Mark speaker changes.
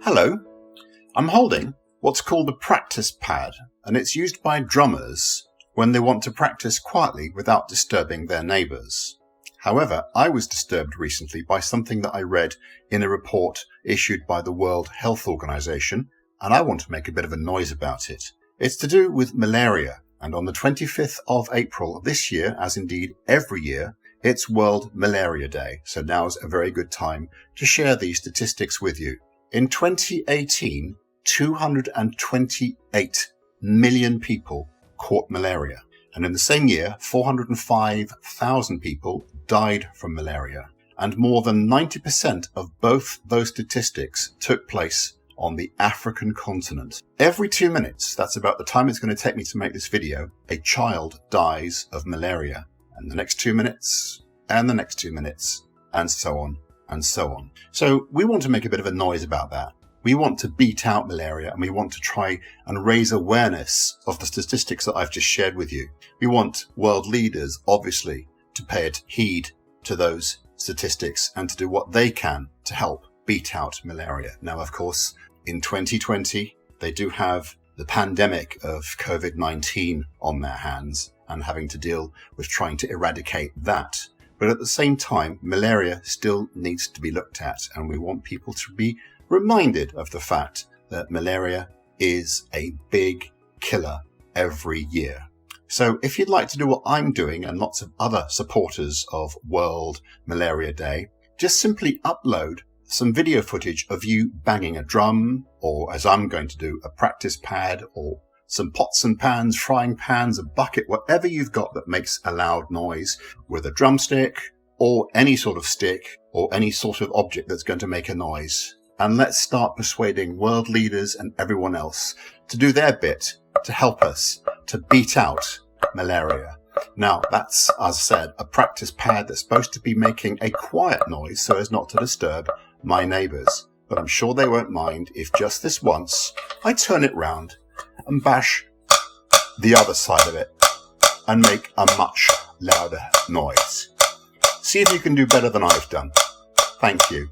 Speaker 1: Hello, I'm holding what's called a practice pad, and it's used by drummers when they want to practice quietly without disturbing their neighbours. However, I was disturbed recently by something that I read in a report issued by the World Health Organization, and I want to make a bit of a noise about it. It's to do with malaria, and on the 25th of April of this year, as indeed every year, it's World Malaria Day, so now's a very good time to share these statistics with you. In 2018, 228 million people caught malaria. And in the same year, 405,000 people died from malaria. And more than 90% of both those statistics took place on the African continent. Every 2 minutes, that's about the time it's going to take me to make this video, a child dies of malaria. And the next 2 minutes, and the next 2 minutes, and so on. And so on. So we want to make a bit of a noise about that. We want to beat out malaria, and we want to try and raise awareness of the statistics that I've just shared with you. We want world leaders, obviously, to pay heed to those statistics and to do what they can to help beat out malaria. Now, of course, in 2020, they do have the pandemic of COVID-19 on their hands and having to deal with trying to eradicate that. But at the same time, malaria still needs to be looked at, and we want people to be reminded of the fact that malaria is a big killer every year. So if you'd like to do what I'm doing and lots of other supporters of World Malaria Day, just simply upload some video footage of you banging a drum, or as I'm going to do, a practice pad, or some pots and pans, frying pans, a bucket, whatever you've got that makes a loud noise, with a drumstick or any sort of stick or any sort of object that's going to make a noise. And let's start persuading world leaders and everyone else to do their bit to help us to beat out malaria. Now, that's, as I said, a practice pad that's supposed to be making a quiet noise so as not to disturb my neighbours. But I'm sure they won't mind if just this once I turn it round and bash the other side of it and make a much louder noise. See if you can do better than I've done. Thank you.